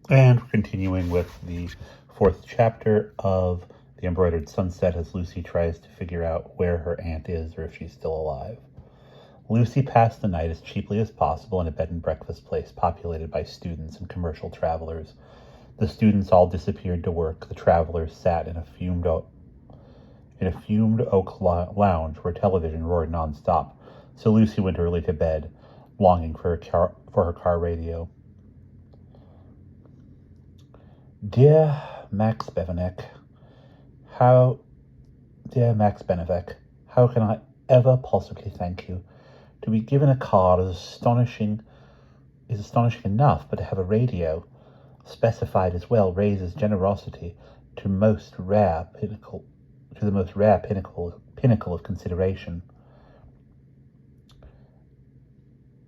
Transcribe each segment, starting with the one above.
And we're continuing with the fourth chapter of The Embroidered Sunset as Lucy tries to figure out where her aunt is or if she's still alive. Lucy passed the night as cheaply as possible in a bed and breakfast place populated by students and commercial travelers. The students all disappeared to work. The travelers sat in a fumed oak lounge where television roared nonstop. So Lucy went early to bed, longing for her car radio. Dear Max Bevanek, how can I ever possibly thank you? To be given a car is astonishing enough, but to have a radio specified as well raises generosity to the most rare pinnacle of consideration.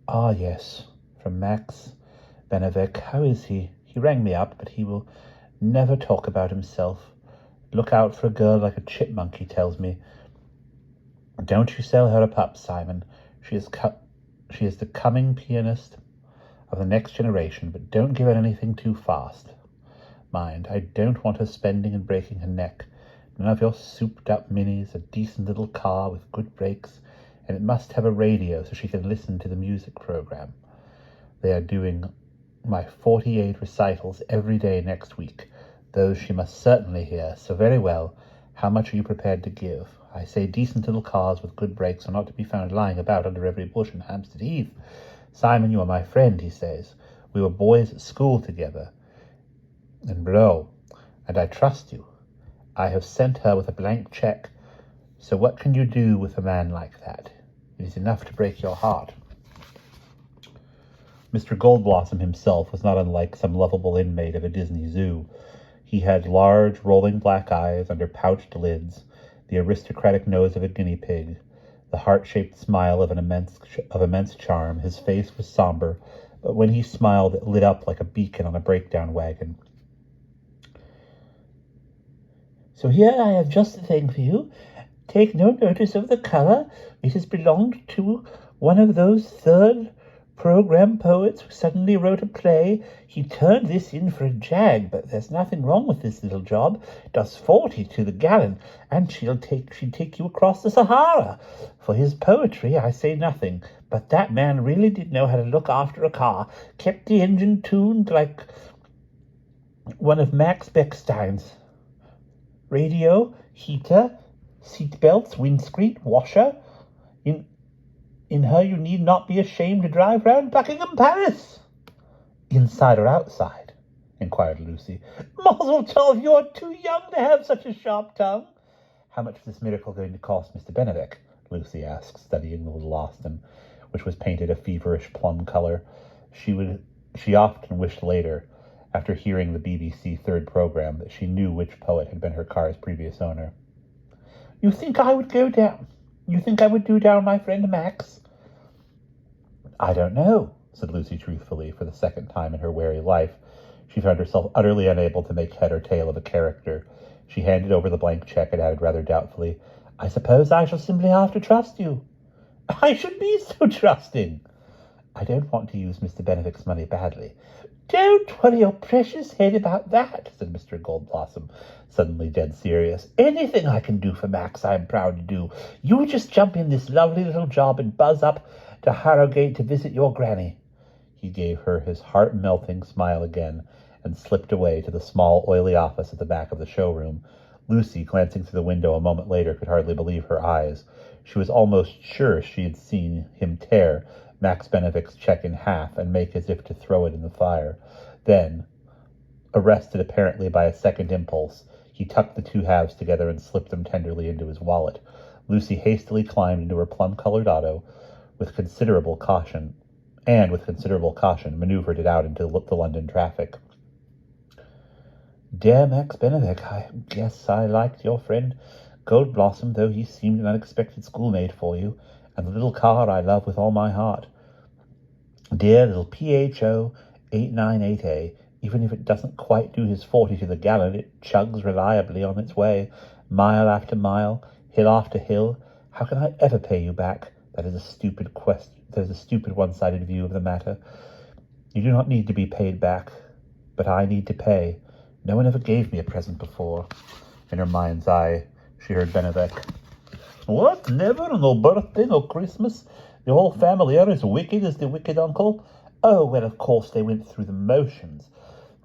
Ah, yes, from Max Benevek. How is he? He rang me up, but he will never talk about himself. Look out for a girl like a chipmunk, he tells me. Don't you sell her a pup, Simon. She is the coming pianist of the next generation, but don't give her anything too fast. Mind, I don't want her spending and breaking her neck. None of your souped-up minis, a decent little car with good brakes, and it must have a radio so she can listen to the music program. They are doing my 48 recitals every day next week. Those she must certainly hear. So very well, how much are you prepared to give? I say decent little cars with good brakes are not to be found lying about under every bush in Hampstead Heath. Simon, you are my friend, he says. We were boys at school together in Blow, and I trust you. I have sent her with a blank check. So what can you do with a man like that? It is enough to break your heart. Mr. Goldblossom himself was not unlike some lovable inmate of a Disney zoo. He had large, rolling black eyes under pouched lids, the aristocratic nose of a guinea pig, the heart-shaped smile of immense charm. His face was somber, but when he smiled it lit up like a beacon on a breakdown wagon. So here I have just the thing for you. Take no notice of the color. It has belonged to one of those third program poets who suddenly wrote a play. He turned this in for a jag, but there's nothing wrong with this little job. Does 40 to the gallon, and she'd take you across the Sahara. For his poetry, I say nothing, but that man really did know how to look after a car. Kept the engine tuned like one of Max Beckstein's. Radio, heater, seat belts, windscreen, washer. In her you need not be ashamed to drive round Buckingham Palace. Inside or outside? Inquired Lucy. Mazel tov, you are too young to have such a sharp tongue. How much is this miracle going to cost Mr. Benedict? Lucy asked, studying the little Austin, which was painted a feverish plum color. She often wished later, after hearing the BBC third program, that she knew which poet had been her car's previous owner. You think I would go down? You think I would do down my friend Max? I don't know, said Lucy truthfully. For the second time in her weary life, she found herself utterly unable to make head or tail of a character. She handed over the blank check and added rather doubtfully, I suppose I shall simply have to trust you. I should be so trusting. I don't want to use Mr. Benedick's money badly. Don't worry your precious head about that, said Mr. Goldblossom, suddenly dead serious. Anything I can do for Max I'm proud to do. You just jump in this lovely little job and buzz up to Harrogate to visit your granny. He gave her his heart-melting smile again and slipped away to the small, oily office at the back of the showroom. Lucy, glancing through the window a moment later, could hardly believe her eyes. She was almost sure she had seen him tear Max Benedick's check in half and make as if to throw it in the fire. Then, arrested apparently by a second impulse, he tucked the two halves together and slipped them tenderly into his wallet. Lucy hastily climbed into her plum-colored auto with considerable caution, maneuvered it out into the London traffic. Dear Max Benedick, I guess I liked your friend Goldblossom, though he seemed an unexpected schoolmate for you, and the little car I love with all my heart. Dear little PHO 898A, even if it doesn't quite do his 40 to the gallon, it chugs reliably on its way, mile after mile, hill after hill. How can I ever pay you back? That is a stupid question. That is a stupid one-sided view of the matter. You do not need to be paid back. But I need to pay. No one ever gave me a present before. In her mind's eye, she heard Benevek. What? Never? No birthday, no Christmas? The whole family are as wicked as the wicked uncle? Oh, well, of course they went through the motions.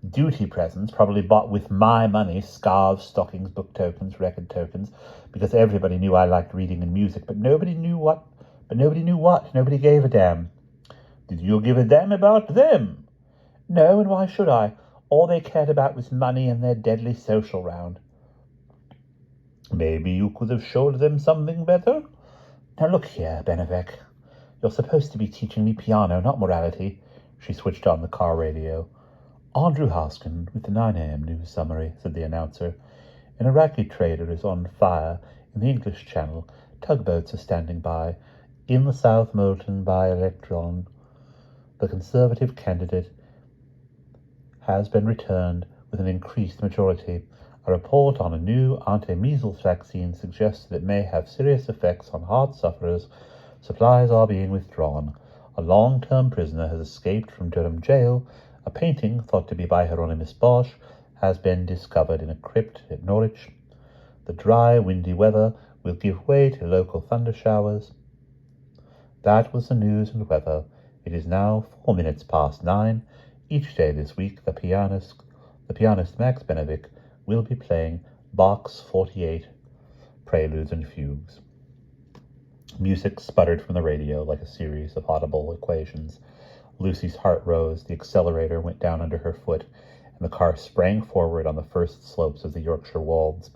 Duty presents, probably bought with my money, scarves, stockings, book tokens, record tokens, because everybody knew I liked reading and music, but nobody knew what. Nobody gave a damn. Did you give a damn about them? No, and why should I? All they cared about was money and their deadly social round. Maybe you could have showed them something better? Now look here, Benevek. You're supposed to be teaching me piano, not morality. She switched on the car radio. Andrew Hoskin with the 9 a.m. news summary, said the announcer. An Iraqi trader is on fire in the English Channel. Tugboats are standing by. In the South Molten by-election, the Conservative candidate has been returned with an increased majority. A report on a new anti-measles vaccine suggests that it may have serious effects on heart sufferers. Supplies are being withdrawn. A long-term prisoner has escaped from Durham jail. A painting, thought to be by Hieronymus Bosch, has been discovered in a crypt at Norwich. The dry, windy weather will give way to local thunder showers. That was the news and weather. It is now 4 minutes past 9. Each day this week, the pianist Max Benevik will be playing Bach's 48 Preludes and Fugues. Music sputtered from the radio like a series of audible equations. Lucy's heart rose, the accelerator went down under her foot, and the car sprang forward on the first slopes of the Yorkshire wolds.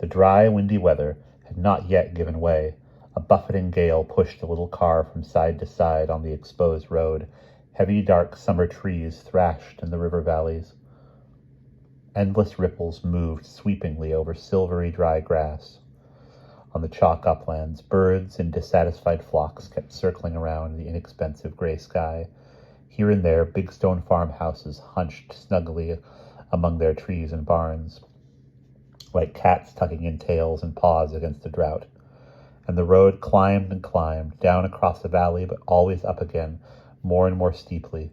The dry, windy weather had not yet given way. A buffeting gale pushed the little car from side to side on the exposed road. Heavy, dark summer trees thrashed in the river valleys. Endless ripples moved sweepingly over silvery, dry grass. On the chalk uplands, birds in dissatisfied flocks kept circling around the inexpensive gray sky. Here and there, big stone farmhouses hunched snugly among their trees and barns, like cats tucking in tails and paws against the drought. And the road climbed and climbed, down across the valley, but always up again, more and more steeply.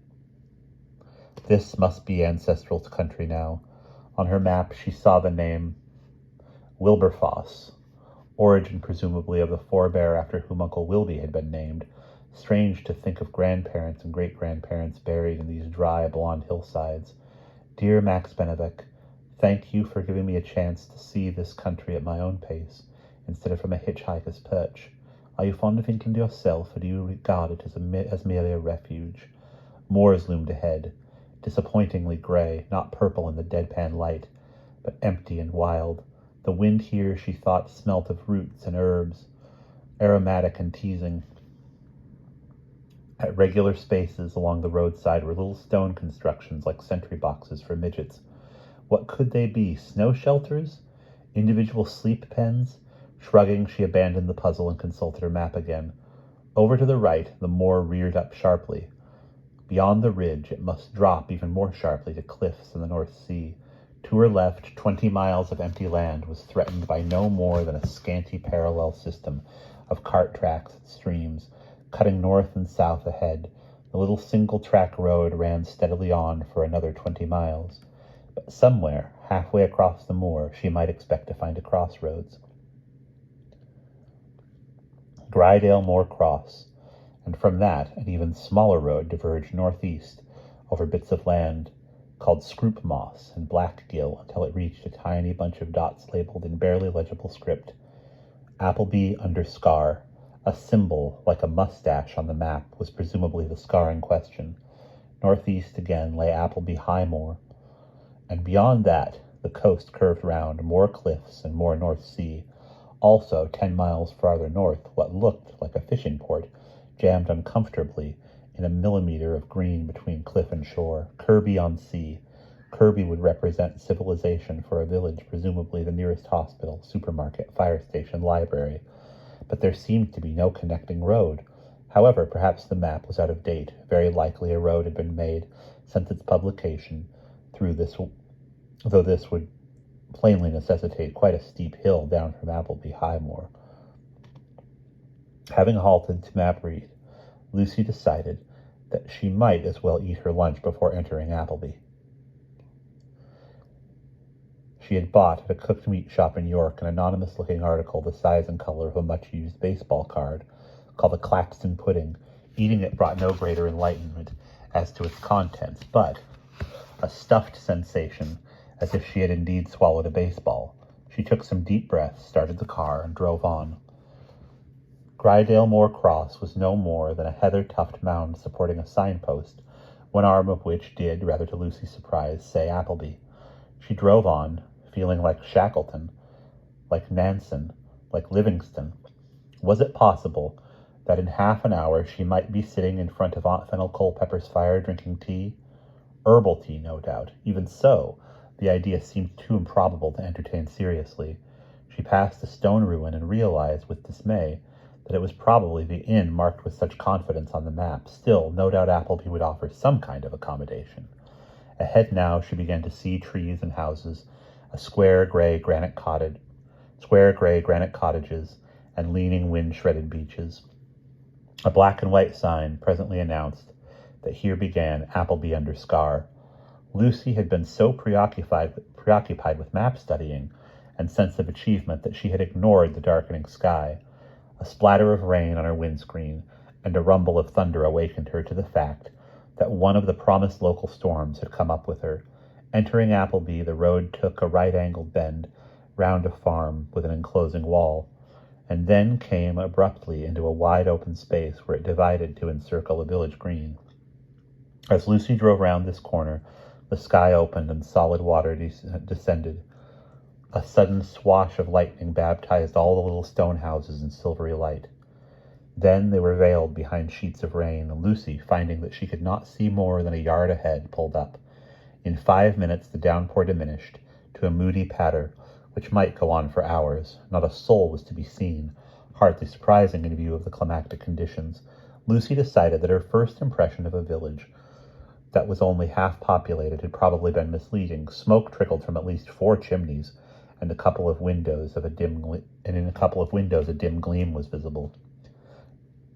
This must be ancestral country now. On her map, she saw the name Wilberforce, origin presumably of the forebear after whom Uncle Wilby had been named. Strange to think of grandparents and great-grandparents buried in these dry, blonde hillsides. Dear Max Benevek, thank you for giving me a chance to see this country at my own pace, instead of from a hitchhiker's perch. Are you fond of England yourself, or do you regard it as merely a refuge? Moors loomed ahead, disappointingly gray, not purple in the deadpan light, but empty and wild. The wind here, she thought, smelt of roots and herbs, aromatic and teasing. At regular spaces along the roadside were little stone constructions like sentry boxes for midgets. What could they be? Snow shelters? Individual sleep pens? Shrugging, she abandoned the puzzle and consulted her map again. Over to the right, the moor reared up sharply. Beyond the ridge, it must drop even more sharply to cliffs in the North Sea. To her left, 20 miles of empty land was threatened by no more than a scanty parallel system of cart tracks and streams, cutting north and south ahead. The little single-track road ran steadily on for another 20 miles. But somewhere, halfway across the moor, she might expect to find a crossroads. Grydale Moor Cross, and from that an even smaller road diverged northeast over bits of land called Scroop Moss and Blackgill until it reached a tiny bunch of dots labeled in barely legible script. Appleby under Scar. A symbol, like a mustache on the map, was presumably the scar in question. Northeast again lay Appleby High Moor, and beyond that the coast curved round, more cliffs and more North Sea. Also, 10 miles farther north, what looked like a fishing port, jammed uncomfortably in a millimeter of green between cliff and shore. Kirby-on-Sea. Kirby would represent civilization for a village, presumably the nearest hospital, supermarket, fire station, library. But there seemed to be no connecting road. However, perhaps the map was out of date. Very likely a road had been made since its publication through this, though this would plainly necessitate quite a steep hill down from Appleby High Moor. Having halted to map read, Lucy decided that she might as well eat her lunch before entering Appleby. she had bought at a cooked meat shop in York an anonymous-looking article the size and color of a much-used baseball card, called a Claxton pudding. Eating it brought no greater enlightenment as to its contents, but a stuffed sensation, as if she had indeed swallowed a baseball. She took some deep breaths, started the car, and drove on. Grydale Moor Cross was no more than a heather-tufted mound supporting a signpost, one arm of which did, rather to Lucy's surprise, say Appleby. She drove on, feeling like Shackleton, like Nansen, like Livingston. Was it possible that in half an hour she might be sitting in front of Aunt Fennel Culpepper's fire drinking tea? Herbal tea, no doubt. Even so, the idea seemed too improbable to entertain seriously. She passed a stone ruin and realized with dismay that it was probably the inn marked with such confidence on the map. Still, no doubt Appleby would offer some kind of accommodation. Ahead now she began to see trees and houses, square gray granite cottages, and leaning wind-shredded beaches. A black and white sign presently announced that here began Appleby under Scar. Lucy had been so preoccupied with map studying and sense of achievement that she had ignored the darkening sky. A splatter of rain on her windscreen and a rumble of thunder awakened her to the fact that one of the promised local storms had come up with her. Entering Appleby, the road took a right-angled bend round a farm with an enclosing wall, and then came abruptly into a wide-open space where it divided to encircle a village green. As Lucy drove round this corner, the sky opened and solid water descended. A sudden swash of lightning baptized all the little stone houses in silvery light. Then they were veiled behind sheets of rain, and Lucy, finding that she could not see more than a yard ahead, pulled up. In 5 minutes the downpour diminished to a moody patter, which might go on for hours. Not a soul was to be seen, hardly surprising in view of the climactic conditions. Lucy decided that her first impression of a village that was only half populated had probably been misleading. Smoke trickled from at least 4 chimneys, and in a couple of windows a dim gleam was visible.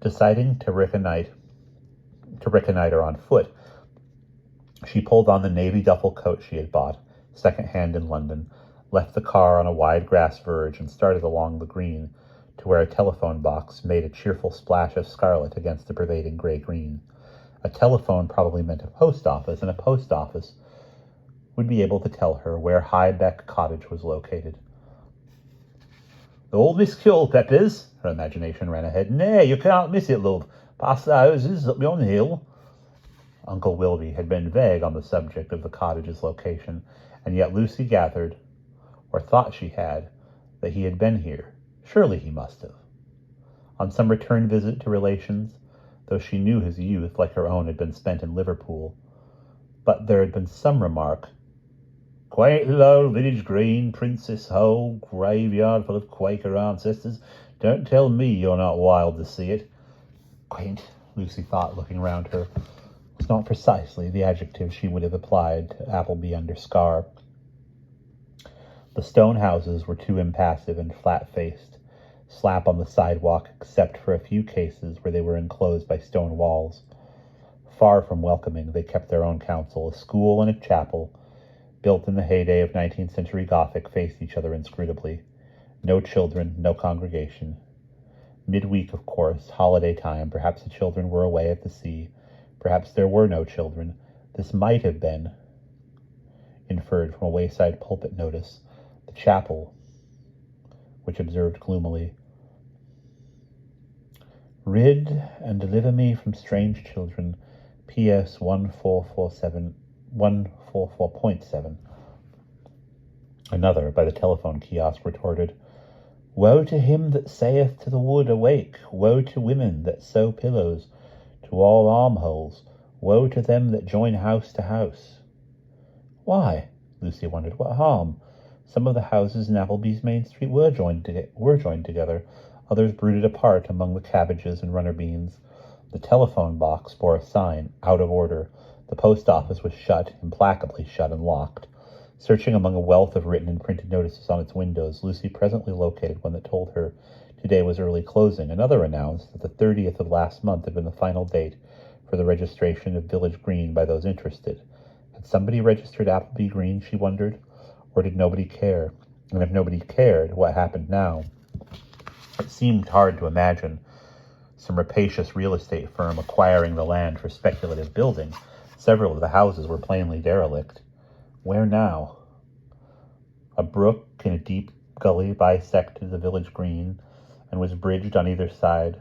Deciding to reconnoiter on foot, she pulled on the navy duffel coat she had bought, second-hand in London, left the car on a wide grass verge, and started along the green to where a telephone box made a cheerful splash of scarlet against the pervading gray-green. A telephone probably meant a post office, and a post office would be able to tell her where High Beck Cottage was located. "Old Miss Culpepper's," her imagination ran ahead. "Nay, you can't miss it, love. Past the houses, up yon hill." Uncle Wilby had been vague on the subject of the cottage's location, and yet Lucy gathered, or thought she had, that he had been here. Surely he must have. On some return visit to relations, though she knew his youth, like her own, had been spent in Liverpool. But there had been some remark. "Quaint little old village green, Princess Hole, graveyard full of Quaker ancestors. Don't tell me you're not wild to see it." Quaint, Lucy thought, looking round her, was not precisely the adjective she would have applied to Appleby under Scar. The stone houses were too impassive and flat-faced, slap on the sidewalk except for a few cases where they were enclosed by stone walls. Far from welcoming, they kept their own counsel. A school and a chapel, built in the heyday of 19th century Gothic, faced each other inscrutably. No children, no congregation. Midweek, of course, holiday time. Perhaps the children were away at the sea. Perhaps there were no children. This might have been inferred from a wayside pulpit notice. The chapel, which observed gloomily, "Rid and deliver me from strange children. P.S. 144.7. Another, by the telephone kiosk, retorted, "Woe to him that saith to the wood, awake! Woe to women that sew pillows to all armholes! Woe to them that join house to house!" Why? Lucy wondered. What harm? Some of the houses in Appleby's Main Street were joined together. Others brooded apart among the cabbages and runner beans. The telephone box bore a sign, "Out of order." The post office was shut, implacably shut and locked. Searching among a wealth of written and printed notices on its windows, Lucy presently located one that told her today was early closing. Another announced that the 30th of last month had been the final date for the registration of Village Green by those interested. Had somebody registered Appleby Green, she wondered? Or did nobody care? And if nobody cared, what happened now? It seemed hard to imagine some rapacious real estate firm acquiring the land for speculative building. Several of the houses were plainly derelict. Where now? A brook in a deep gully bisected the village green and was bridged on either side.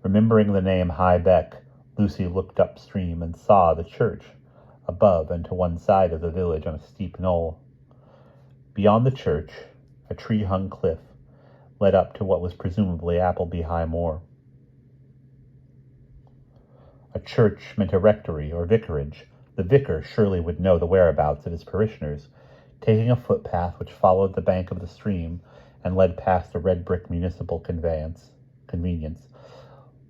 Remembering the name High Beck, Lucy looked upstream and saw the church above and to one side of the village on a steep knoll. Beyond the church, a tree-hung cliff led up to what was presumably Appleby High Moor. A church meant a rectory or vicarage. The vicar surely would know the whereabouts of his parishioners. Taking a footpath which followed the bank of the stream and led past a red brick municipal convenience,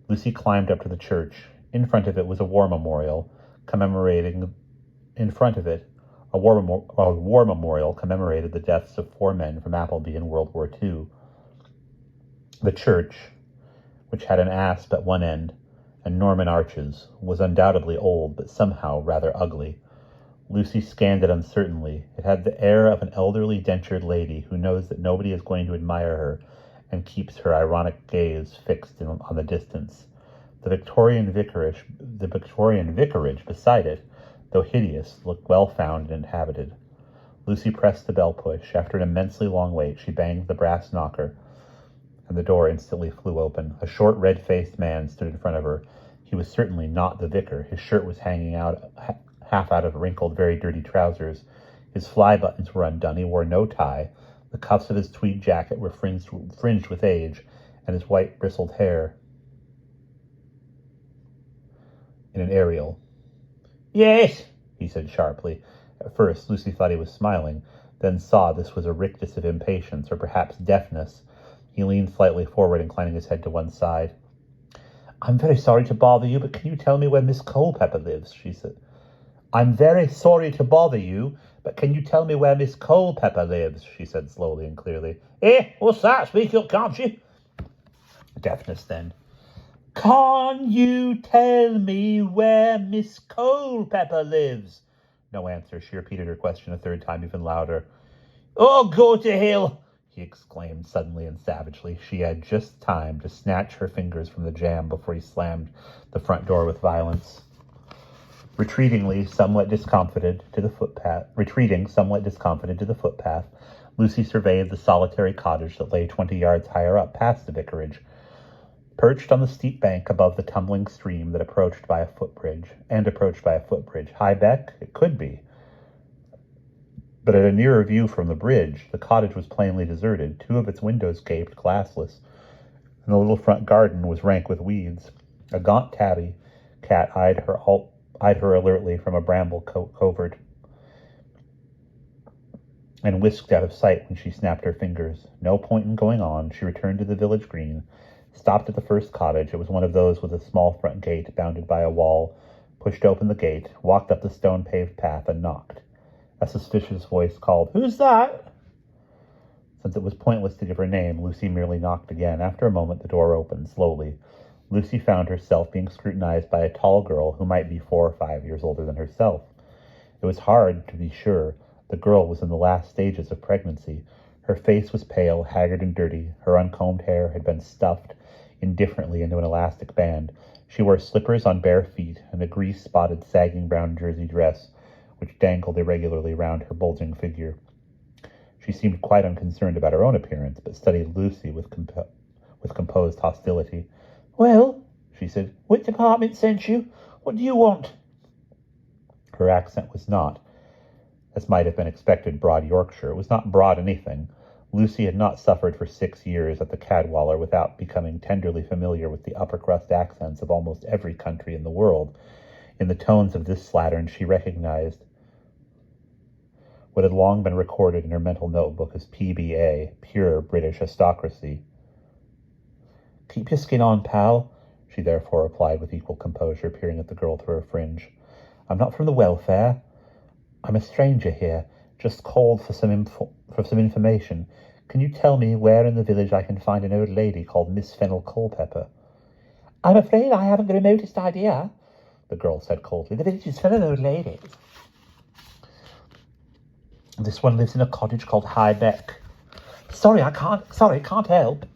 Lucy climbed up to the church. In front of it was a war memorial commemorated the deaths of 4 men from Appleby in World War II. The church, which had an asp at one end and Norman arches, was undoubtedly old, but somehow rather ugly. Lucy scanned it uncertainly. It had the air of an elderly dentured lady who knows that nobody is going to admire her and keeps her ironic gaze fixed on the distance. The Victorian vicarage beside it, though hideous, looked well-found and inhabited. Lucy pressed the bell push. After an immensely long wait, she banged the brass knocker, and the door instantly flew open. A short, red-faced man stood in front of her. He was certainly not the vicar. His shirt was hanging out half out of wrinkled, very dirty trousers. His fly buttons were undone. He wore no tie. The cuffs of his tweed jacket were fringed with age, and his white bristled hair in an aerial. "Yes," he said sharply. At first, Lucy thought he was smiling, then saw this was a rictus of impatience, or perhaps deafness. He leaned slightly forward, inclining his head to one side. "I'm very sorry to bother you, but can you tell me where Miss Culpepper lives?" she said. "I'm very sorry to bother you, but can you tell me where Miss Culpepper lives?" she said slowly and clearly. What's that? Speak up, can't you? Deafness then. "Can you tell me where Miss Culpepper lives?" No answer. She repeated her question a third time, even louder. "Oh, go to hell!" he exclaimed suddenly and savagely. She had just time to snatch her fingers from the jamb before he slammed the front door with violence. Retreating somewhat discomfited to the footpath, Lucy surveyed the solitary cottage that lay 20 yards higher up, past the vicarage, perched on the steep bank above the tumbling stream that approached by a footbridge. High Beck? It could be. But at a nearer view from the bridge, the cottage was plainly deserted. 2 of its windows gaped, glassless, and the little front garden was rank with weeds. A gaunt tabby cat eyed her alertly from a bramble covert and whisked out of sight when she snapped her fingers. No point in going on. She returned to the village green, stopped at the first cottage. It was one of those with a small front gate bounded by a wall, pushed open the gate, walked up the stone-paved path, and knocked. A suspicious voice called, "Who's that?" Since it was pointless to give her name, Lucy merely knocked again. After a moment, the door opened, slowly. Lucy found herself being scrutinized by a tall girl who might be 4 or 5 years older than herself. It was hard to be sure. The girl was in the last stages of pregnancy. Her face was pale, haggard, and dirty. Her uncombed hair had been stuffed indifferently into an elastic band. She wore slippers on bare feet and a grease-spotted, sagging brown jersey dress, which dangled irregularly round her bulging figure. She seemed quite unconcerned about her own appearance, but studied Lucy with composed hostility. "Well," she said, "which department sent you? What do you want?" Her accent was not, as might have been expected, broad Yorkshire. It was not broad anything. Lucy had not suffered for 6 years at the Cadwallader without becoming tenderly familiar with the upper-crust accents of almost every country in the world. In the tones of this slattern, she recognized what had long been recorded in her mental notebook as PBA, pure British aristocracy. "Keep your skin on, pal," she therefore replied with equal composure, peering at the girl through her fringe. "I'm not from the welfare. I'm a stranger here, just called for some information. Can you tell me where in the village I can find an old lady called Miss Fennel Culpepper?" "I'm afraid I haven't the remotest idea," the girl said coldly. "The village is full of old ladies." This one lives in a cottage called High Beck. Sorry, can't help.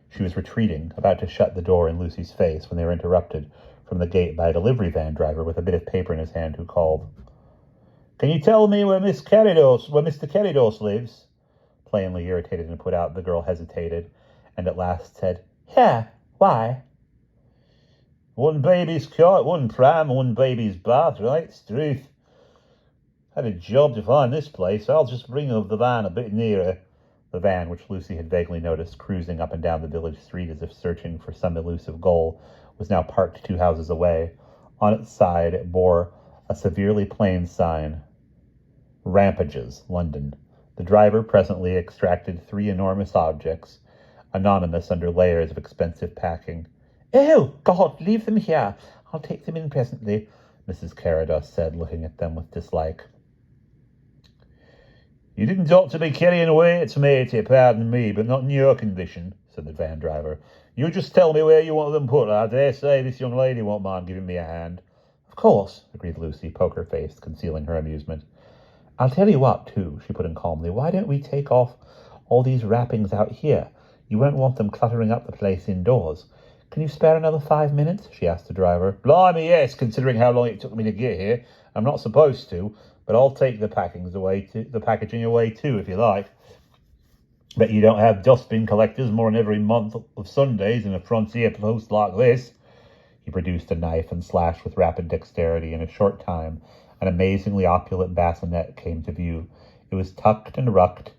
She was retreating, about to shut the door in Lucy's face, when they were interrupted from the gate by a delivery van driver with a bit of paper in his hand, who called, "Can you tell me where Mr. Carridos lives?" Plainly irritated and put out, the girl hesitated, and at last said, "Yeah, why?" "One baby's cot, one pram, one baby's bath, right? It's truth. Had a job to find this place. I'll just bring the van a bit nearer." The van, which Lucy had vaguely noticed cruising up and down the village street as if searching for some elusive goal, was now parked 2 houses away. On its side it bore a severely plain sign, "Rampages, London." The driver presently extracted 3 enormous objects, anonymous under layers of expensive packing. "Oh, God, leave them here. I'll take them in presently," Mrs. Carrados said, looking at them with dislike. "You didn't ought to be carrying weights, matey, pardon me, but not in your condition," said the van driver. "You just tell me where you want them put. I dare say this young lady won't mind giving me a hand." "Of course," agreed Lucy, poker-faced, concealing her amusement. "I'll tell you what, too," she put in calmly. "Why don't we take off all these wrappings out here? You won't want them cluttering up the place indoors. Can you spare another 5 minutes?" she asked the driver. "Blimey, yes, considering how long it took me to get here. I'm not supposed to, but I'll take the packaging away too, if you like. Bet you don't have dustbin collectors more than every month of Sundays in a frontier post like this." He produced a knife and slashed with rapid dexterity. In a short time, an amazingly opulent bassinet came to view. It was tucked and rucked,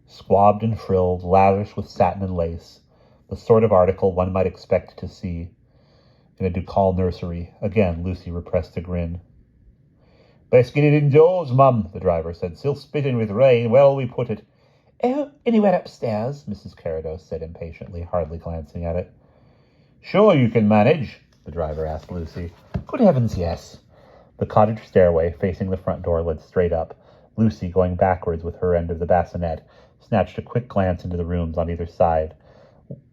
squabbed and frilled, lavish with satin and lace, the sort of article one might expect to see in a ducal nursery. Again, Lucy repressed a grin. "Best get it indoors, Mum," the driver said. "Still spitting with rain. Where'll we put it?" "Oh, anywhere upstairs," Mrs. Carrados said impatiently, hardly glancing at it. "Sure you can manage?" the driver asked Lucy. "Good heavens, yes." The cottage stairway facing the front door led straight up. Lucy, going backwards with her end of the bassinet, snatched a quick glance into the rooms on either side.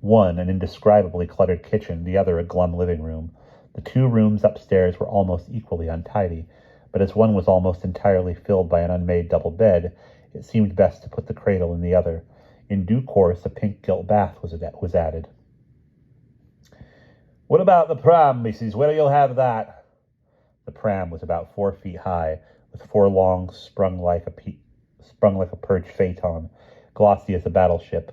One, an indescribably cluttered kitchen, the other a glum living room. The 2 rooms upstairs were almost equally untidy, but as one was almost entirely filled by an unmade double bed, it seemed best to put the cradle in the other. In due course, a pink gilt bath was added. "What about the pram, missus? Where'll you have that?" The pram was about 4 feet high, with 4 long, sprung like a perch phaeton, glossy as a battleship.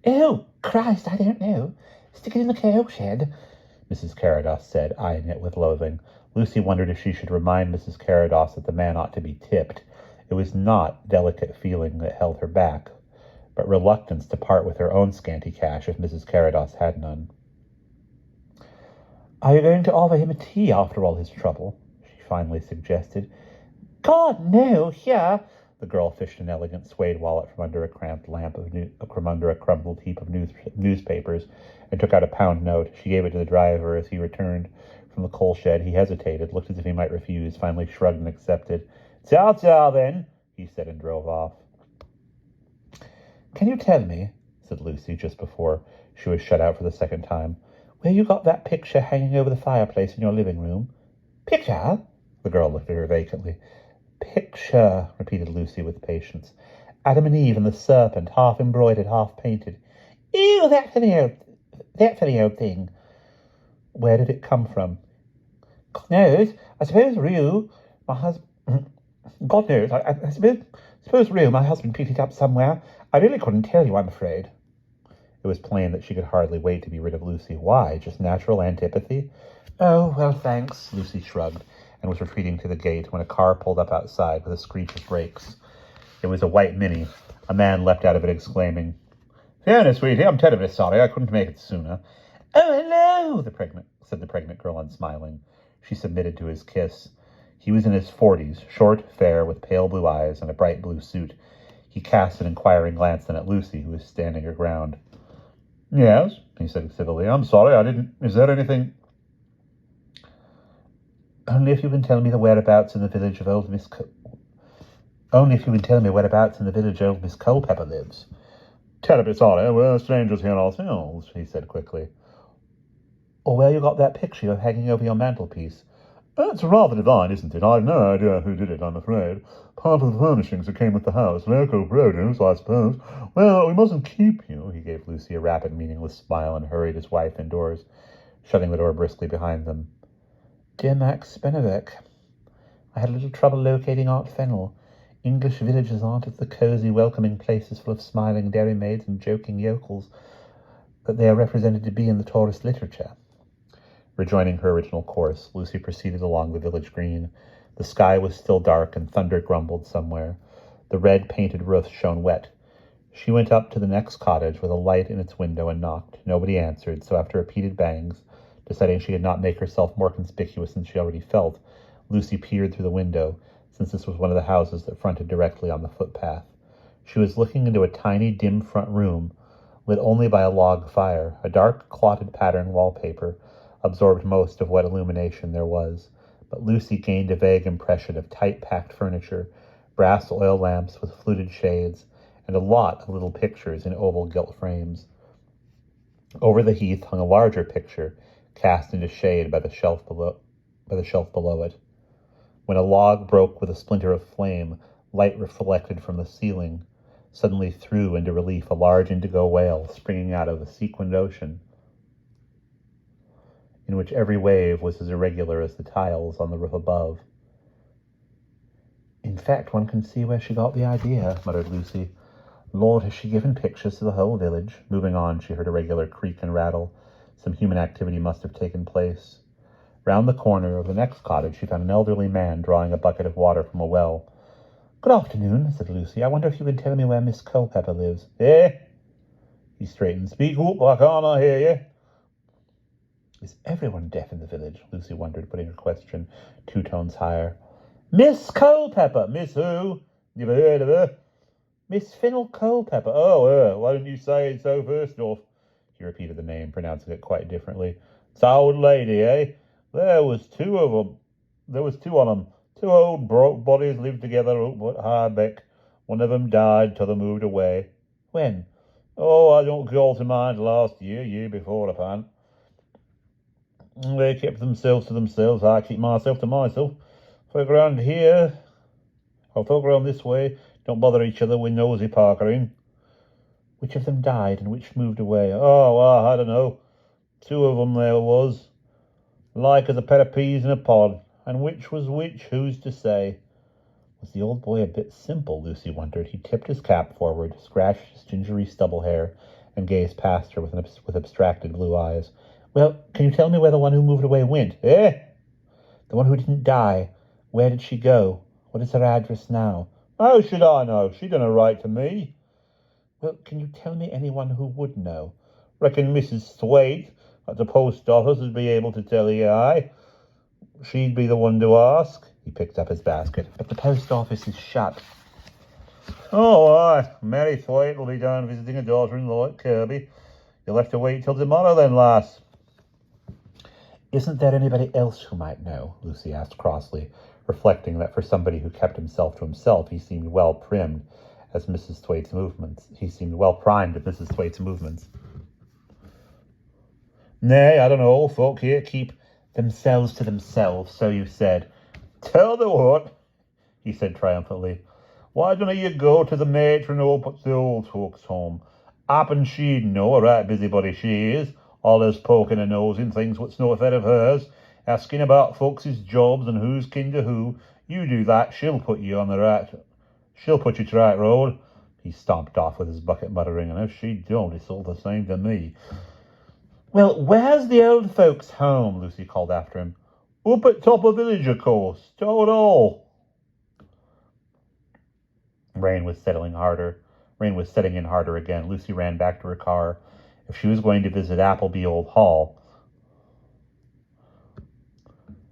"Oh, Christ, I don't know. Stick it in the coal shed," Mrs. Carrados said, eyeing it with loathing. Lucy wondered if she should remind Mrs. Carrados that the man ought to be tipped. It was not delicate feeling that held her back, but reluctance to part with her own scanty cash if Mrs. Carrados had none. "Are you going to offer him a tea after all his trouble?" she finally suggested. "God, no, here." The girl fished an elegant suede wallet from under a crumpled heap of newspapers and took out a pound note. She gave it to the driver as he returned from the coal shed. He hesitated, looked as if he might refuse, finally shrugged and accepted. "Ta-ta, then," he said, and drove off. "Can you tell me," said Lucy just before she was shut out for the second time, "where you got that picture hanging over the fireplace in your living room?" "Picture?" The girl looked at her vacantly. "Picture," repeated Lucy with patience. "Adam and Eve and the serpent, half embroidered, half painted." "Ew, that funny old thing." "Where did it come from?" "God knows. I suppose Rue, my husband... God knows. I suppose Rue, my husband, picked it up somewhere. I really couldn't tell you, I'm afraid." It was plain that she could hardly wait to be rid of Lucy. Why? Just natural antipathy? "Oh, well, thanks," Lucy shrugged, and was retreating to the gate when a car pulled up outside with a screech of brakes. It was a white Mini. A man leapt out of it, exclaiming, "Fiona, sweetie, I'm terribly sorry. I couldn't make it sooner." "Oh, hello," said the pregnant girl, unsmiling. She submitted to his kiss. He was in his 40s, short, fair, with pale blue eyes and a bright blue suit. He cast an inquiring glance then at Lucy, who was standing her ground. "Yes," he said civilly. "I'm sorry, I didn't... Is there anything..." "Only if you can tell me the whereabouts in the village of old Miss Culpepper lives." "Terribly sorry, we're strangers here ourselves," he said quickly. "Or where you got that picture you're hanging over your mantelpiece." That's rather divine, isn't it? I've no idea who did it, I'm afraid. Part of the furnishings that came with the house. Local produce, I suppose. Well, we mustn't keep you. He gave Lucy a rapid, meaningless smile and hurried his wife indoors, shutting the door briskly behind them. Dear Max Benevek, I had a little trouble locating Aunt Fennel. English villages aren't the cosy, welcoming places full of smiling dairymaids and joking yokels that they are represented to be in the tourist literature. Rejoining her original course, Lucy proceeded along the village green. The sky was still dark and thunder grumbled somewhere. The red painted roofs shone wet. She went up to the next cottage with a light in its window and knocked. Nobody answered, so after repeated bangs, deciding she could not make herself more conspicuous than she already felt, Lucy peered through the window, since this was one of the houses that fronted directly on the footpath. She was looking into a tiny, dim front room, lit only by a log fire. A dark, clotted pattern wallpaper absorbed most of what illumination there was, but Lucy gained a vague impression of tight-packed furniture, brass oil lamps with fluted shades, and a lot of little pictures in oval gilt frames. Over the heath hung a larger picture, cast into shade by the shelf below it. When a log broke with a splinter of flame, light reflected from the ceiling suddenly threw into relief a large indigo whale springing out of a sequined ocean, in which every wave was as irregular as the tiles on the roof above. In fact, one can see where she got the idea, muttered Lucy. Lord, has she given pictures to the whole village? Moving on, she heard a regular creak and rattle. Some human activity must have taken place. Round the corner of the next cottage, she found an elderly man drawing a bucket of water from a well. Good afternoon, said Lucy. I wonder if you can tell me where Miss Culpepper lives. Eh? He straightened. Speak up, I can't hear you. Is everyone deaf in the village? Lucy wondered, putting her question 2 tones higher. Miss Culpepper. Miss who? Never heard of her. Miss Fennel Culpepper. Oh, her. Why didn't you say it so first off? He repeated the name, pronouncing it quite differently. It's an old lady, eh? There was 2 of them. There was 2 on them. 2 old broke bodies lived together up at Harbeck. One of them died till they moved away. When? Oh, I don't call to mind last year before, upon. They kept themselves to themselves. I keep myself to myself. Folk around here, or folk around this way, don't bother each other with nosy parkering. Which of them died and which moved away? Oh, well, I don't know. 2 of them there was. Like as a pair of peas in a pod. And which was which, who's to say? Was the old boy a bit simple, Lucy wondered. He tipped his cap forward, scratched his gingery stubble hair, and gazed past her with abstracted blue eyes. Well, can you tell me where the one who moved away went? Eh? The one who didn't die. Where did she go? What is her address now? How should I know? She done a right to me. Well, can you tell me anyone who would know? Reckon Mrs. Thwaite at the post office would be able to tell you, aye. She'd be the one to ask. He picked up his basket. But the post office is shut. Oh, aye. Mary Thwaite will be down visiting a daughter-in-law at Kirby. You'll have to wait till tomorrow then, lass. Isn't there anybody else who might know? Lucy asked crossly, reflecting that for somebody who kept himself to himself, he seemed well primed as Mrs. Thwaite's movements. He seemed well primed at Mrs. Thwaite's movements. Nay, I don't know. Folk here keep themselves to themselves, so you said. Tell the what? He said triumphantly. Why don't you go to the matron up at the old folks' home? Happen she'd know, a right busybody she is. Allers poking her nose in things what's no affair of hers, asking about folks' jobs and who's kin to who. You do that, she'll put you on the right. She'll put you to right road. He stomped off with his bucket, muttering, and if she don't, it's all the same to me. Well, where's the old folks' home? Lucy called after him. Up at top of village, of course. Told all. Rain was setting in harder again. Lucy ran back to her car. If she was going to visit Appleby Old Hall,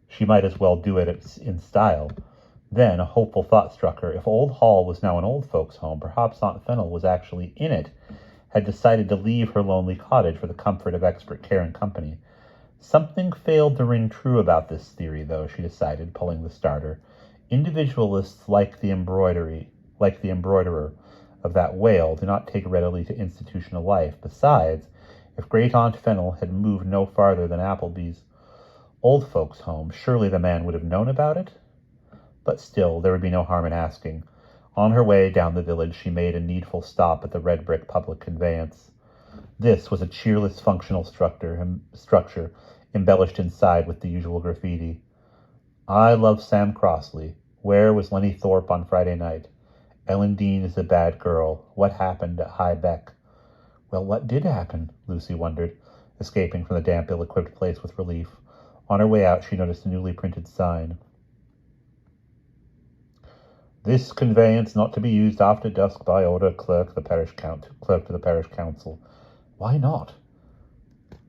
she might as well do it in style. Then a hopeful thought struck her. If Old Hall was now an old folks' home, perhaps Aunt Fennel was actually in it, had decided to leave her lonely cottage for the comfort of expert care and company. Something failed to ring true about this theory, though, she decided, pulling the starter. Individualists like the embroiderer of that whale do not take readily to institutional life. Besides, if Great Aunt Fennel had moved no farther than Appleby's, Old folks' home. Surely the man would have known about it? But still, there would be no harm in asking. On her way down the village, she made a needful stop at the red brick public conveyance. This was a cheerless functional structure, embellished inside with the usual graffiti. I love Sam Crossley. Where was Lenny Thorpe on Friday night? Ellen Dean is a bad girl. What happened at High Beck? Well, what did happen? Lucy wondered, escaping from the damp, ill-equipped place with relief. On her way out, she noticed a newly printed sign. This conveyance not to be used after dusk by order clerk to the parish council. Why not?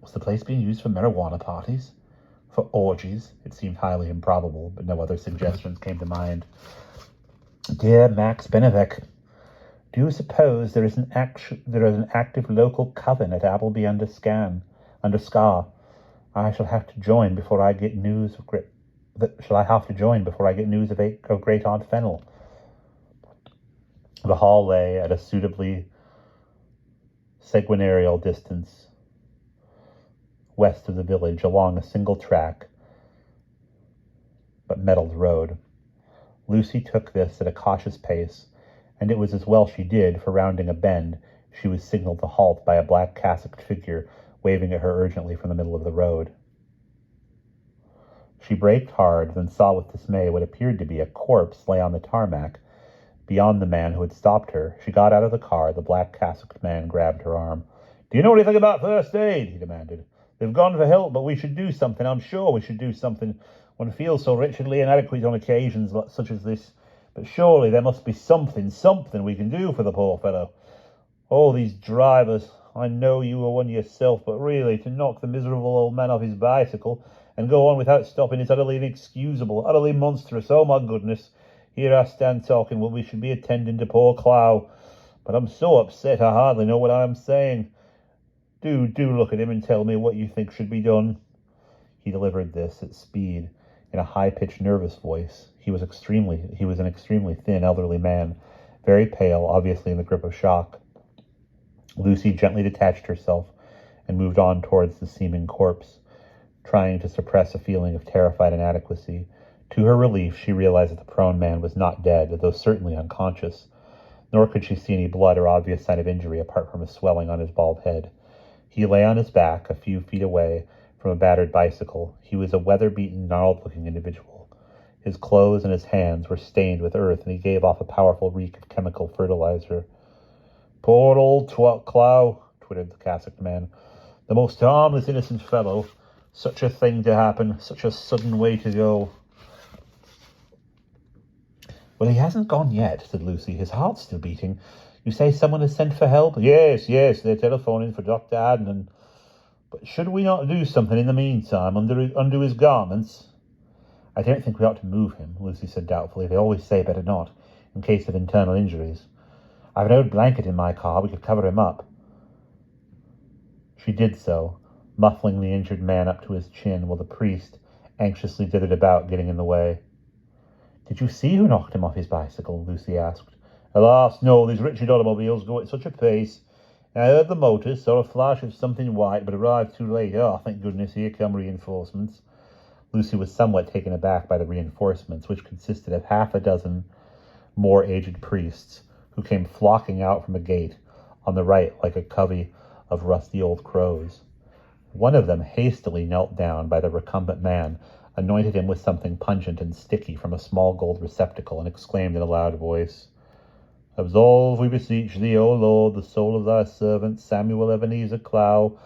Was the place being used for marijuana parties? For orgies? It seemed highly improbable, but no other suggestions came to mind. Dear Max Benevek, do you suppose there is an active local coven at Appleby under Scar? I shall have to join before I get news of Great Aunt Fennel. The hall lay at a suitably sequenarial distance west of the village, along a single track but metalled road. Lucy took this at a cautious pace, and it was as well she did, for rounding a bend, she was signaled to halt by a black cassocked figure waving at her urgently from the middle of the road. She braked hard, then saw with dismay what appeared to be a corpse lay on the tarmac beyond the man who had stopped her. She got out of the car. The black cassocked man grabbed her arm. Do you know anything about first aid? He demanded. They've gone for help, but we should do something. I'm sure we should do something. One feels so wretchedly inadequate on occasions such as this. But surely there must be something we can do for the poor fellow. Oh, these drivers. I know you were one yourself, but really, to knock the miserable old man off his bicycle and go on without stopping is utterly inexcusable, utterly monstrous. Oh, my goodness. Here I stand talking when we should be attending to poor Clow. But I'm so upset I hardly know what I am saying. Do look at him and tell me what you think should be done. He delivered this at speed, in a high-pitched, nervous voice. He was an extremely thin, elderly man, very pale, obviously in the grip of shock. Lucy gently detached herself and moved on towards the seeming corpse, trying to suppress a feeling of terrified inadequacy. To her relief, she realized that the prone man was not dead, though certainly unconscious, nor could she see any blood or obvious sign of injury apart from a swelling on his bald head. He lay on his back, a few feet away from a battered bicycle. He was a weather-beaten, gnarled-looking individual. His clothes and his hands were stained with earth, and he gave off a powerful reek of chemical fertilizer. Poor old twat Clow, twittered the cassocked man. The most harmless, innocent fellow. Such a thing to happen, such a sudden way to go. Well, he hasn't gone yet, said Lucy. His heart's still beating. You say someone has sent for help? Yes, they're telephoning for Dr. Adnan. But should we not do something in the meantime, undo his garments? I don't think we ought to move him, Lucy said doubtfully. They always say better not, in case of internal injuries. I've an old blanket in my car. We could cover him up. She did so, muffling the injured man up to his chin, while the priest anxiously dithered about, getting in the way. Did you see who knocked him off his bicycle? Lucy asked. Alas, no, these wretched automobiles go at such a pace. I heard the motor, saw a flash of something white, but arrived too late. Oh, thank goodness, here come reinforcements. Lucy was somewhat taken aback by the reinforcements, which consisted of half a dozen more aged priests, who came flocking out from a gate on the right like a covey of rusty old crows. One of them hastily knelt down by the recumbent man, anointed him with something pungent and sticky from a small gold receptacle, and exclaimed in a loud voice, Absolve, we beseech thee, O Lord, the soul of thy servant Samuel Ebenezer Clow,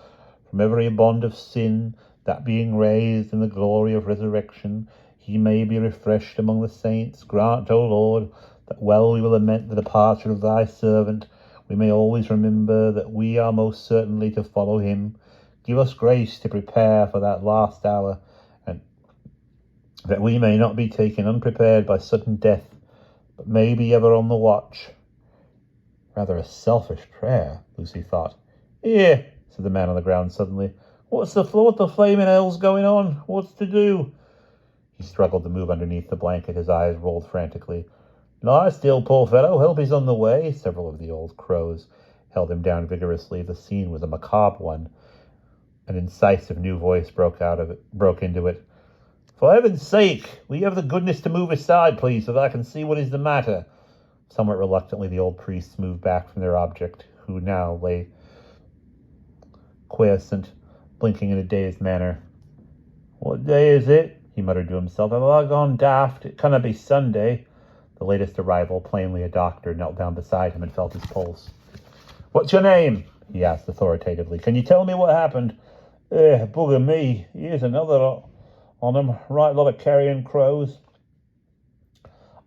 from every bond of sin, that being raised in the glory of resurrection, he may be refreshed among the saints. Grant, O Lord, that while we will lament the departure of thy servant, we may always remember that we are most certainly to follow him. Give us grace to prepare for that last hour, and that we may not be taken unprepared by sudden death, but may be ever on the watch. Rather a selfish prayer, Lucy thought. Here, said the man on the ground suddenly. What the flaming hell's going on? What's to do? He struggled to move underneath the blanket. His eyes rolled frantically. Lie still, poor fellow. Help is on the way. Several of the old crows held him down vigorously. The scene was a macabre one. An incisive new voice broke into it. For heaven's sake, will you have the goodness to move aside, please, so that I can see what is the matter? Somewhat reluctantly, the old priests moved back from their object, who now lay quiescent, blinking in a dazed manner. What day is it? He muttered to himself. Have I gone daft? It cannot be Sunday. The latest arrival, plainly a doctor, knelt down beside him and felt his pulse. What's your name? He asked authoritatively. Can you tell me what happened? Bugger me. Here's another on him. Right lot of carrion crows.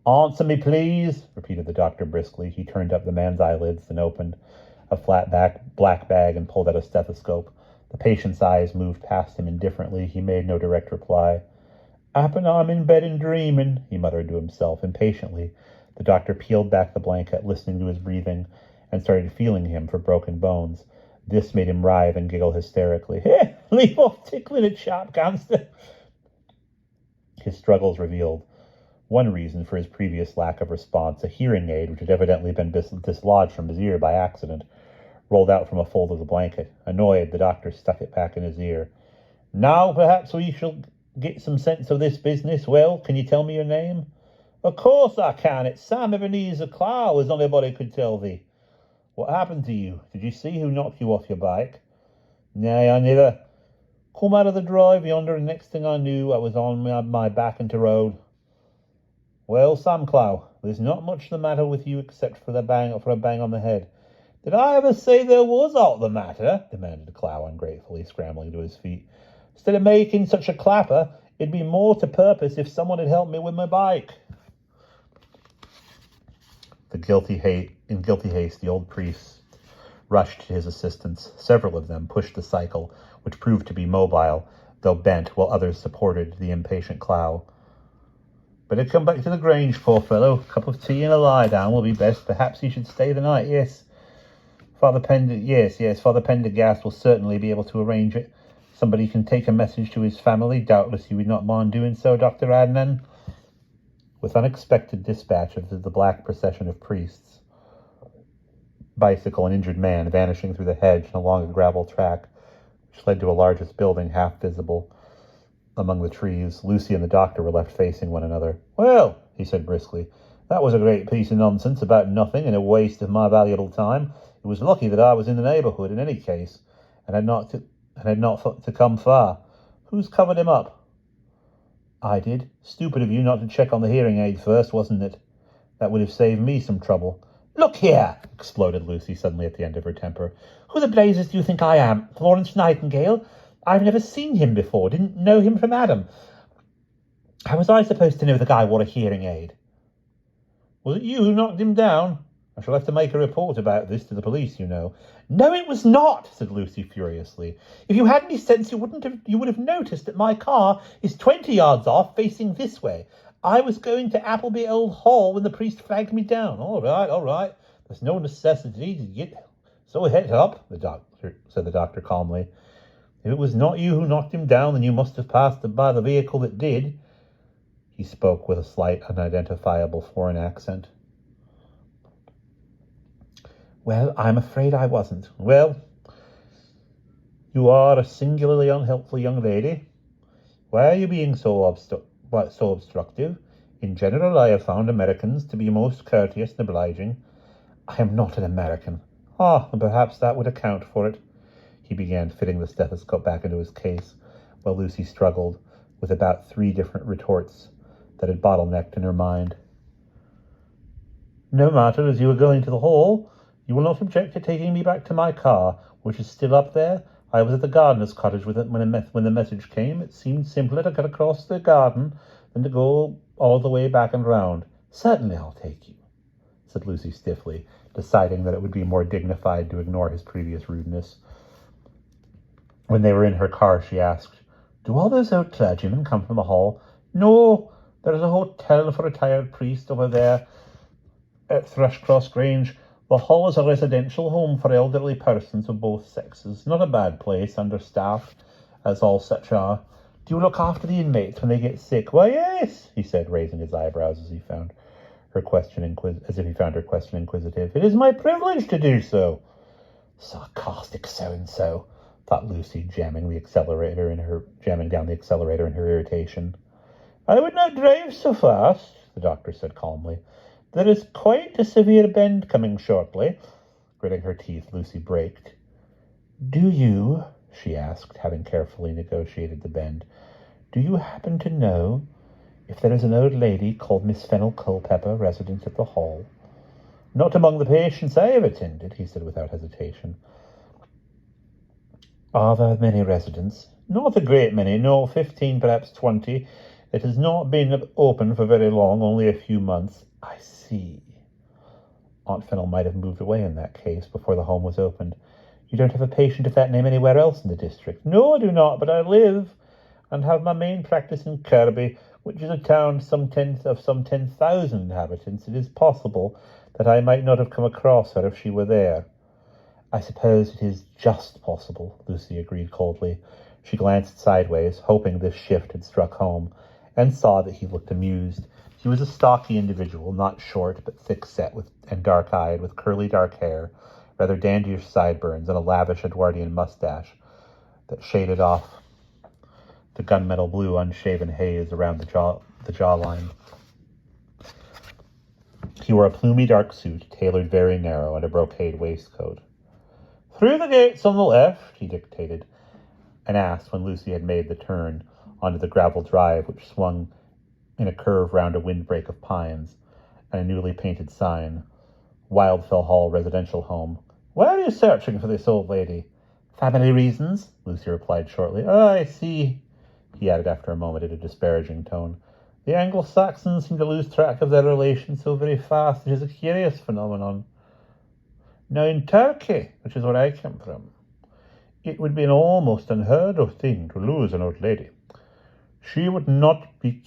Answer me, please, repeated the doctor briskly. He turned up the man's eyelids and opened a flat black bag and pulled out a stethoscope. The patient's eyes moved past him indifferently. He made no direct reply. Happen I'm in bed and dreaming, he muttered to himself impatiently. The doctor peeled back the blanket, listening to his breathing, and started feeling him for broken bones. This made him writhe and giggle hysterically. Hey, leave off tickling a chap, gangster. His struggles revealed one reason for his previous lack of response. A hearing aid, which had evidently been dislodged from his ear by accident, rolled out from a fold of the blanket. Annoyed, the doctor stuck it back in his ear. Now, perhaps we shall get some sense of this business. Well, can you tell me your name? Of course I can. It's Sam Ebenezer Clow, as anybody could tell thee. What happened to you? Did you see who knocked you off your bike? Nay, I never. Come out of the drive yonder, and next thing I knew, I was on my back into road. Well, Sam Clow, there's not much the matter with you except for a bang on the head. Did I ever say there was aught the matter? Demanded Clow ungratefully, scrambling to his feet. Instead of making such a clapper, it'd be more to purpose if someone had helped me with my bike. In guilty haste, the old priests rushed to his assistance. Several of them pushed the cycle, which proved to be mobile, though bent, while others supported the impatient Clow. Better come back to the Grange, poor fellow. A cup of tea and a lie down will be best. Perhaps he should stay the night. Yes, Father Pendergast will certainly be able to arrange it. Somebody can take a message to his family. Doubtless you would not mind doing so, Dr. Adnan. With unexpected dispatch of the black procession of priests, bicycle and injured man vanishing through the hedge and along a gravel track, which led to a largest building half visible among the trees, Lucy and the doctor were left facing one another. Well, he said briskly, that was a great piece of nonsense about nothing and a waste of my valuable time. It was lucky that I was in the neighbourhood in any case, and had not to come far. Who's covered him up? I did. Stupid of you not to check on the hearing aid first, wasn't it? That would have saved me some trouble. Look here, exploded Lucy suddenly at the end of her temper. Who the blazes do you think I am? Florence Nightingale? I've never seen him before, didn't know him from Adam. How was I supposed to know the guy wore a hearing aid? Was it you who knocked him down? I shall have to make a report about this to the police, you know. No, it was not, said Lucy furiously. If you had any sense, you would have noticed that my car is 20 yards off, facing this way. I was going to Appleby Old Hall when the priest flagged me down. All right. There's no necessity to get so het up, said the doctor calmly. If it was not you who knocked him down, then you must have passed by the vehicle that did. He spoke with a slight, unidentifiable foreign accent. Well, I'm afraid I wasn't. Well, you are a singularly unhelpful young lady. Why are you being so obstructive? In general, I have found Americans to be most courteous and obliging. I am not an American. And perhaps that would account for it. He began fitting the stethoscope back into his case, while Lucy struggled with about 3 different retorts that had bottlenecked in her mind. No matter, as you were going to the hall, you will not object to taking me back to my car, which is still up there. I was at the gardener's cottage with it when the message came. It seemed simpler to cut across the garden than to go all the way back and round. Certainly I'll take you, said Lucy stiffly, deciding that it would be more dignified to ignore his previous rudeness. When they were in her car, she asked, Do all those old clergymen come from the hall? No, there is a hotel for retired priests over there at Thrushcross Grange. The hall is a residential home for elderly persons of both sexes. Not a bad place, understaffed, as all such are. Do you look after the inmates when they get sick? Why, yes, he said, raising his eyebrows as if he found her question inquisitive. It is my privilege to do so. Sarcastic so-and-so, thought Lucy, jamming down the accelerator in her irritation. I would not drive so fast, the doctor said calmly. There is quite a severe bend coming shortly. Gritting her teeth, Lucy braked. Do you, she asked, having carefully negotiated the bend, do you happen to know if there is an old lady called Miss Fennel Culpepper resident at the Hall? Not among the patients I have attended, he said without hesitation. Are there many residents? Not a great many, no, 15, perhaps 20. It has not been open for very long, only a few months. I see. Aunt Fennel might have moved away in that case before the home was opened. You don't have a patient of that name anywhere else in the district? No, I do not, but I live and have my main practice in Kirby, which is a town of some 10,000 inhabitants. It is possible that I might not have come across her if she were there. I suppose it is just possible, Lucy agreed coldly. She glanced sideways, hoping this shift had struck home, and saw that he looked amused. He was a stocky individual, not short, but thick-set and dark-eyed, with curly dark hair, rather dandyish sideburns, and a lavish Edwardian mustache that shaded off the gunmetal blue unshaven haze around the jawline. He wore a plumy dark suit, tailored very narrow, and a brocade waistcoat. Through the gates on the left, he dictated, and asked when Lucy had made the turn onto the gravel drive which swung in a curve round a windbreak of pines and a newly painted sign, Wildfell Hall Residential Home. Why are you searching for this old lady? Family reasons, Lucy replied shortly. Oh, I see, he added after a moment in a disparaging tone. The Anglo-Saxons seem to lose track of their relations so very fast. It is a curious phenomenon. Now in Turkey, which is where I come from, it would be an almost unheard of thing to lose an old lady. She would be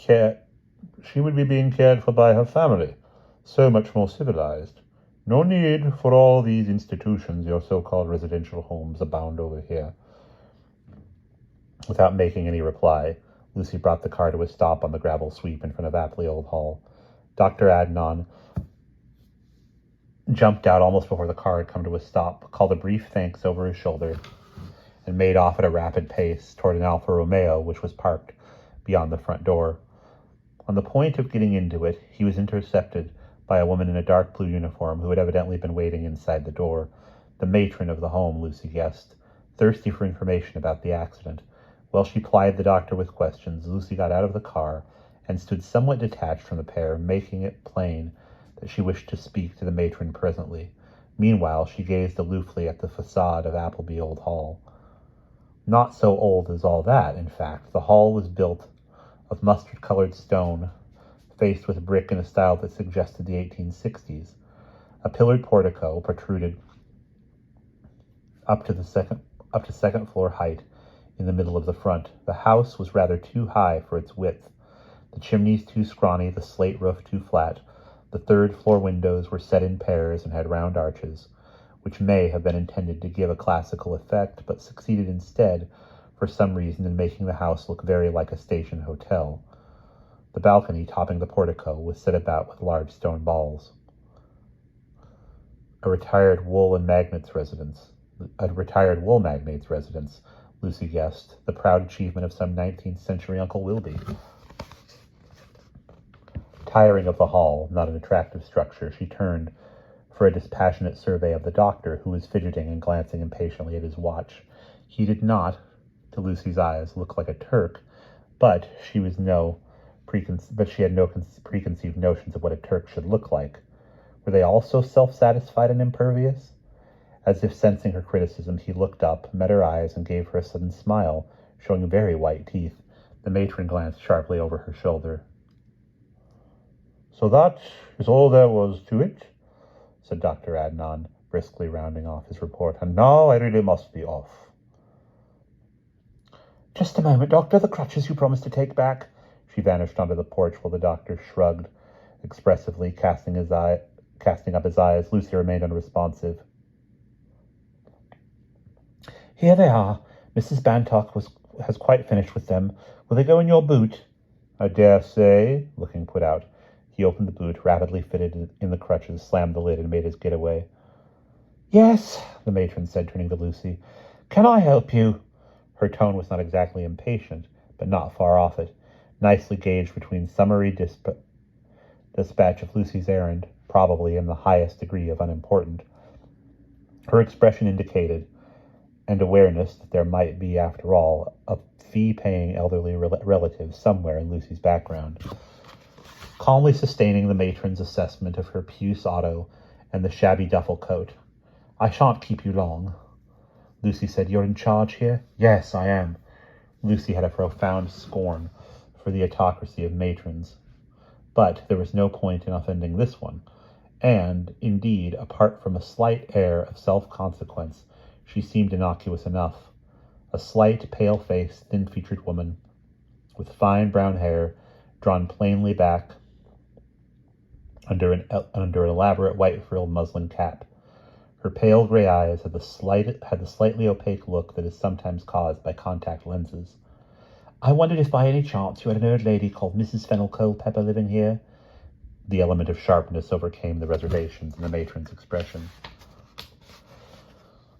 being cared for by her family, so much more civilized. No need for all these institutions your so-called residential homes abound over here. Without making any reply, Lucy brought the car to a stop on the gravel sweep in front of Apley Old Hall. Dr. Adnan jumped out almost before the car had come to a stop, called a brief thanks over his shoulder, and made off at a rapid pace toward an Alfa Romeo which was parked beyond the front door. On the point of getting into it, he was intercepted by a woman in a dark blue uniform who had evidently been waiting inside the door. The matron of the home, Lucy guessed, thirsty for information about the accident. While she plied the doctor with questions, Lucy got out of the car and stood somewhat detached from the pair, making it plain that she wished to speak to the matron presently. Meanwhile, she gazed aloofly at the facade of Appleby Old Hall. Not so old as all that, in fact. The hall was built of mustard-colored stone, faced with brick in a style that suggested the 1860s. A pillared portico protruded up to second floor height in the middle of the front. The house was rather too high for its width, the chimneys too scrawny, the slate roof too flat. The third-floor windows were set in pairs and had round arches, which may have been intended to give a classical effect, but succeeded instead, for some reason, in making the house look very like a station hotel. The balcony topping the portico was set about with large stone balls. A retired wool magnate's residence, Lucy guessed, the proud achievement of some 19th century Uncle Wilby. Tiring of the hall, not an attractive structure, she turned for a dispassionate survey of the doctor, who was fidgeting and glancing impatiently at his watch. He did not, to Lucy's eyes, look like a Turk, but she had no preconceived notions of what a Turk should look like. Were they all so self-satisfied and impervious? As if sensing her criticism, he looked up, met her eyes, and gave her a sudden smile, showing very white teeth. The matron glanced sharply over her shoulder. So that is all there was to it, said Dr. Adnan, briskly rounding off his report. And now I really must be off. Just a moment, Doctor. The crutches you promised to take back. She vanished onto the porch while the doctor shrugged expressively, casting up his eyes. Lucy remained unresponsive. Here they are. Mrs. Bantock has quite finished with them. Will they go in your boot? I dare say, looking put out. He opened the boot, rapidly fitted in the crutches, slammed the lid, and made his getaway. Yes, the matron said, turning to Lucy. Can I help you? Her tone was not exactly impatient, but not far off it. nicely gauged between summary dispatch of Lucy's errand, probably in the highest degree of unimportant. Her expression indicated, and awareness that there might be, after all, a fee-paying elderly relative somewhere in Lucy's background. Calmly sustaining the matron's assessment of her puce auto and the shabby duffel coat. "I shan't keep you long." Lucy said, "You're in charge here?" "Yes, I am." Lucy had a profound scorn for the autocracy of matrons. But there was no point in offending this one, and, indeed, apart from a slight air of self-consequence, she seemed innocuous enough. A slight, pale-faced, thin-featured woman, with fine brown hair drawn plainly back under an elaborate white-frilled muslin cap. Her pale gray eyes had the slightly opaque look that is sometimes caused by contact lenses. "I wondered if by any chance you had an old lady called Mrs. Fennel Culpepper living here." The element of sharpness overcame the reservations in the matron's expression.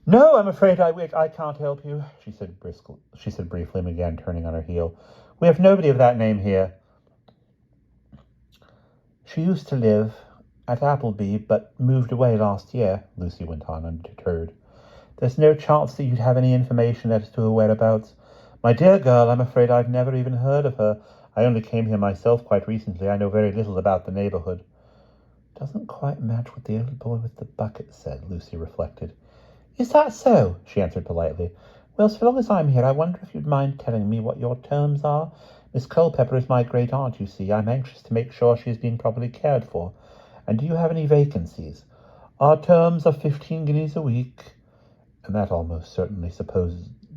"No, I'm afraid I can't help you," she said briefly, and began turning on her heel. "We have nobody of that name here." "She used to live at Appleby, but moved away last year," Lucy went on, undeterred. "There's no chance that you'd have any information as to her whereabouts?" "My dear girl, I'm afraid I've never even heard of her. I only came here myself quite recently. I know very little about the neighborhood." "Doesn't quite match what the old boy with the bucket said," Lucy reflected. "Is that so?" she answered politely. "Well, so long as I'm here, I wonder if you'd mind telling me what your terms are. Miss Culpepper is my great-aunt, you see. I'm anxious to make sure she is being properly cared for. And do you have any vacancies?" "Our terms are 15 guineas a week." "And that almost certainly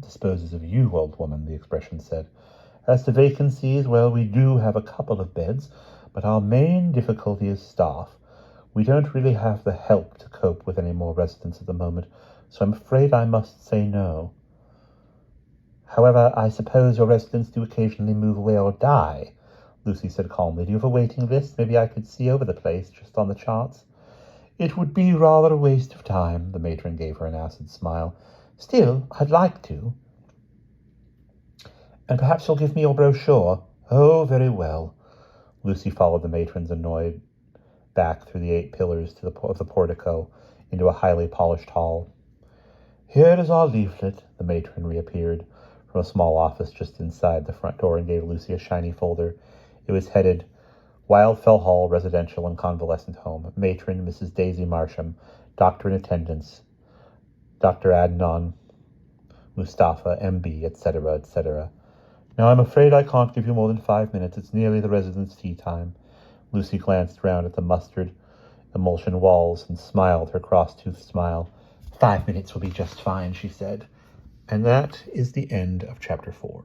disposes of you, old woman," the expression said. "As to vacancies, well, we do have a couple of beds, but our main difficulty is staff. We don't really have the help to cope with any more residents at the moment, so I'm afraid I must say no." "However, I suppose your residents do occasionally move away or die," Lucy said calmly. "Do you have a waiting list? Maybe I could see over the place, just on the charts." "It would be rather a waste of time," the matron gave her an acid smile. "Still, I'd like to." "And perhaps you'll give me your brochure?" "Oh, very well." Lucy followed the matron's annoyed back through the 8 pillars of the portico into a highly polished hall. "Here is our leaflet." The matron reappeared from a small office just inside the front door and gave Lucy a shiny folder. It was headed, "Wildfell Hall Residential and Convalescent Home. Matron Mrs. Daisy Marsham. Doctor in attendance, Dr. Adnan Mustafa, M.B., etc., etc. "Now, I'm afraid I can't give you more than 5 minutes. It's nearly the residents' tea time." Lucy glanced round at the mustard emulsion walls and smiled her cross-toothed smile. "5 minutes will be just fine," she said. And that is the end of chapter 4.